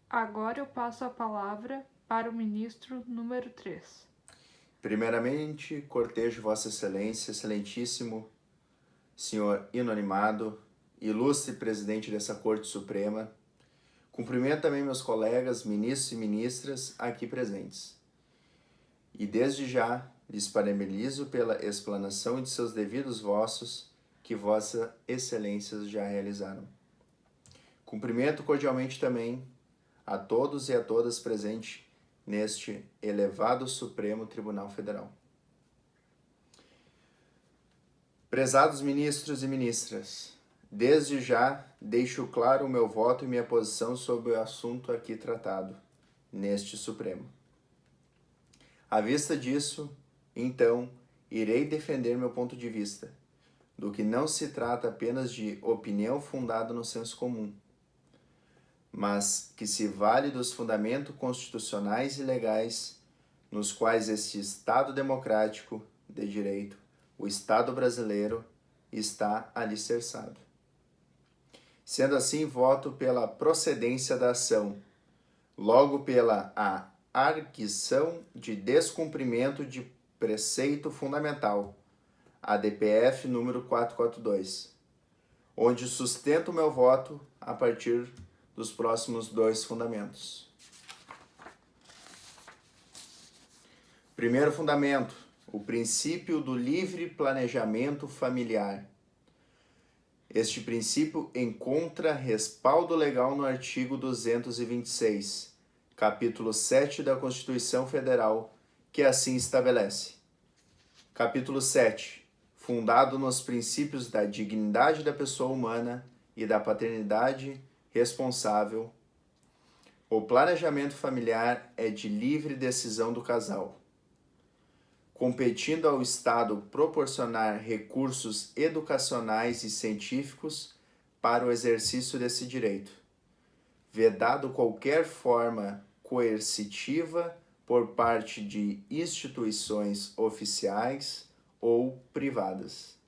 Agora eu passo a palavra para o ministro número 3. Primeiramente, cortejo Vossa Excelência, Excelentíssimo Senhor Inanimado, ilustre presidente dessa Corte Suprema. Cumprimento também meus colegas, ministros e ministras aqui presentes. E desde já lhes parabenizo pela explanação de seus devidos vossos que Vossa Excelências já realizaram. Cumprimento cordialmente também a todos e a todas presentes neste elevado Supremo Tribunal Federal. Prezados ministros e ministras, desde já deixo claro o meu voto e minha posição sobre o assunto aqui tratado neste Supremo. À vista disso, então, irei defender meu ponto de vista, do que não se trata apenas de opinião fundada no senso comum, mas que se vale dos fundamentos constitucionais e legais nos quais este Estado democrático de direito, o Estado brasileiro, está alicerçado. Sendo assim, voto pela procedência da ação, logo pela arguição de descumprimento de preceito fundamental, ADPF número 442, onde sustento meu voto a partir dos próximos dois fundamentos. Primeiro fundamento, o princípio do livre planejamento familiar. Este princípio encontra respaldo legal no artigo 226, capítulo 7 da Constituição Federal, que assim estabelece. Capítulo 7, fundado nos princípios da dignidade da pessoa humana e da paternidade responsável, o planejamento familiar é de livre decisão do casal, competindo ao Estado proporcionar recursos educacionais e científicos para o exercício desse direito, vedado qualquer forma coercitiva por parte de instituições oficiais ou privadas.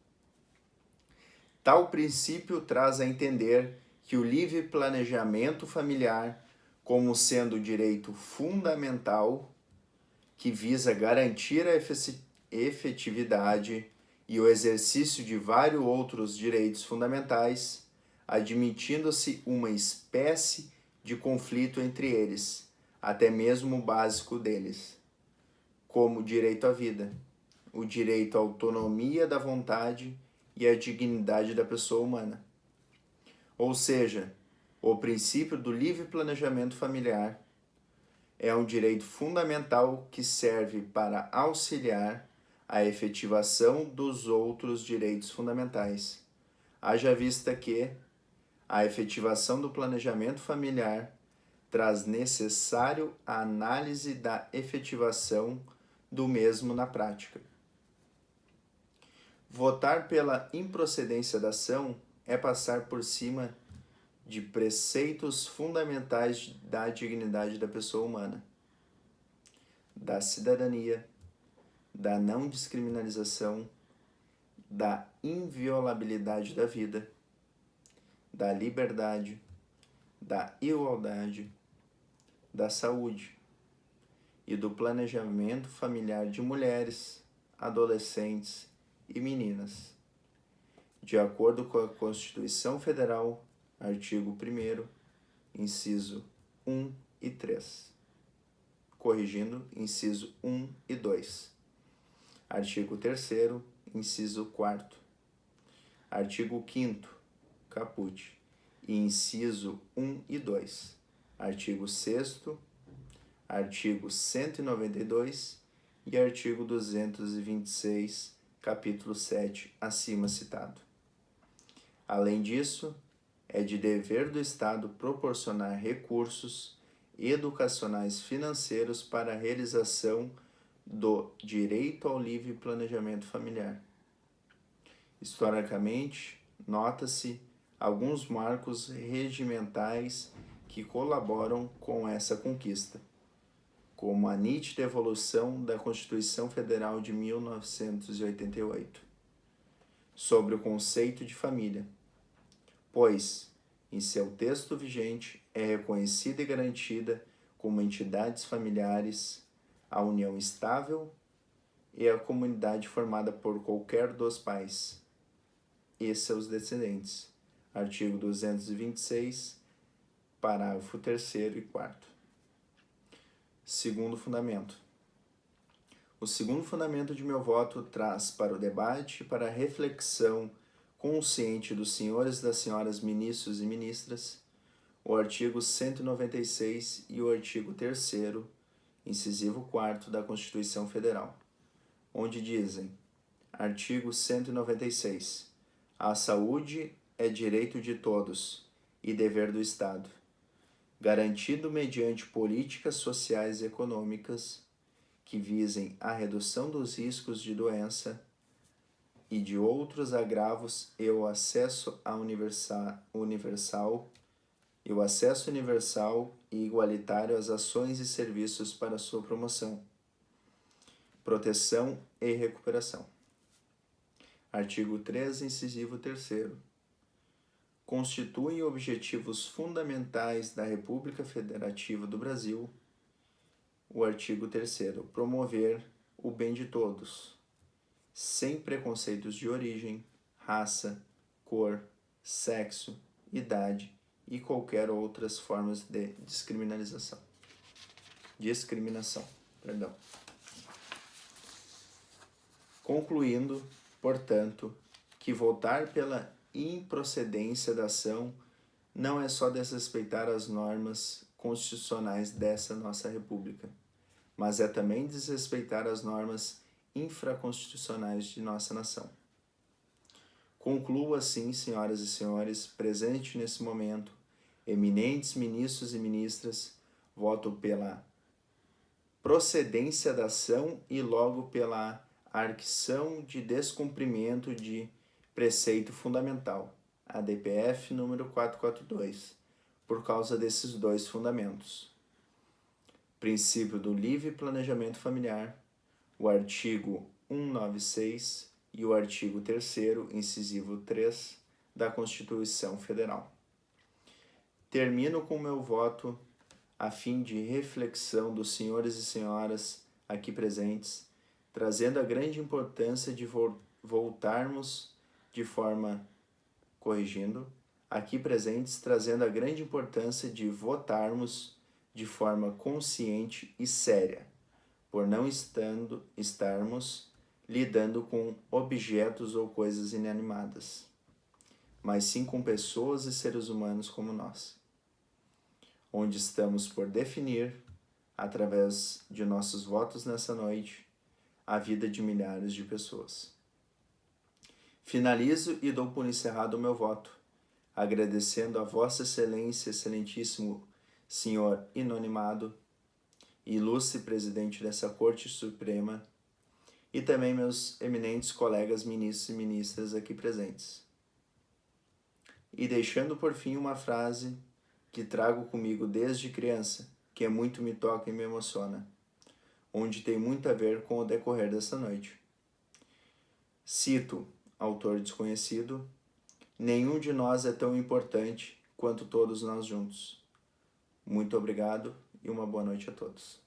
Tal princípio traz a entender que o livre planejamento familiar, como sendo direito fundamental, que visa garantir a efetividade e o exercício de vários outros direitos fundamentais, admitindo-se uma espécie de conflito entre eles, até mesmo o básico deles, como o direito à vida, o direito à autonomia da vontade e à dignidade da pessoa humana. Ou seja, o princípio do livre planejamento familiar é um direito fundamental que serve para auxiliar a efetivação dos outros direitos fundamentais. Haja vista que a efetivação do planejamento familiar traz necessário a análise da efetivação do mesmo na prática. Votar pela improcedência da ação é passar por cima de preceitos fundamentais da dignidade da pessoa humana, da cidadania, da não descriminalização, da inviolabilidade da vida, da liberdade, da igualdade, da saúde e do planejamento familiar de mulheres, adolescentes e meninas, de acordo com a Constituição Federal, artigo 1º, inciso 1 e 3. Corrigindo, inciso 1 e 2. Artigo 3º, inciso 4º. Artigo 5º, caput, e inciso 1 e 2. Artigo 6º, artigo 192 e artigo 226, capítulo 7, acima citado. Além disso, é de dever do Estado proporcionar recursos educacionais financeiros para a realização do direito ao livre planejamento familiar. Historicamente, nota-se alguns marcos regimentais que colaboram com essa conquista, como a nítida evolução da Constituição Federal de 1988 sobre o conceito de família, pois, em seu texto vigente, é reconhecida e garantida como entidades familiares a união estável e a comunidade formada por qualquer dos pais e seus descendentes. Artigo 226, parágrafo 3º e 4º. Segundo fundamento. O segundo fundamento de meu voto traz para o debate e para a reflexão consciente dos senhores e das senhoras ministros e ministras o artigo 196 e o artigo 3º, incisivo 4º da Constituição Federal, onde dizem: artigo 196. A saúde é direito de todos e dever do Estado, garantido mediante políticas sociais e econômicas que visem a redução dos riscos de doença e de outros agravos e o acesso universal e igualitário às ações e serviços para sua promoção, proteção e recuperação. Artigo 3, incisivo 3º. Constituem objetivos fundamentais da República Federativa do Brasil o artigo 3º, promover o bem de todos, sem preconceitos de origem, raça, cor, sexo, idade e qualquer outras formas de discriminação. Concluindo, portanto, que votar pela improcedência da ação não é só desrespeitar as normas constitucionais dessa nossa República, mas é também desrespeitar as normas infraconstitucionais de nossa nação. Concluo assim, senhoras e senhores, presente nesse momento, eminentes ministros e ministras, voto pela procedência da ação e logo pela arquição de descumprimento de preceito fundamental, ADPF número 442, por causa desses dois fundamentos. Princípio do livre planejamento familiar, o artigo 196 e o artigo 3º, incisivo 3, da Constituição Federal. Termino com meu voto a fim de reflexão dos senhores e senhoras aqui presentes, trazendo a grande importância de voltarmos de forma aqui presentes, trazendo a grande importância de votarmos de forma consciente e séria, por não estarmos lidando com objetos ou coisas inanimadas, mas sim com pessoas e seres humanos como nós, onde estamos por definir, através de nossos votos nessa noite, a vida de milhares de pessoas. Finalizo e dou por encerrado o meu voto, agradecendo a Vossa Excelência, Excelentíssimo Senhor Inanimado, ilustre presidente dessa Corte Suprema, e também meus eminentes colegas ministros e ministras aqui presentes. E deixando por fim uma frase que trago comigo desde criança, que muito me toca e me emociona, onde tem muito a ver com o decorrer dessa noite. Cito, autor desconhecido: nenhum de nós é tão importante quanto todos nós juntos. Muito obrigado e uma boa noite a todos.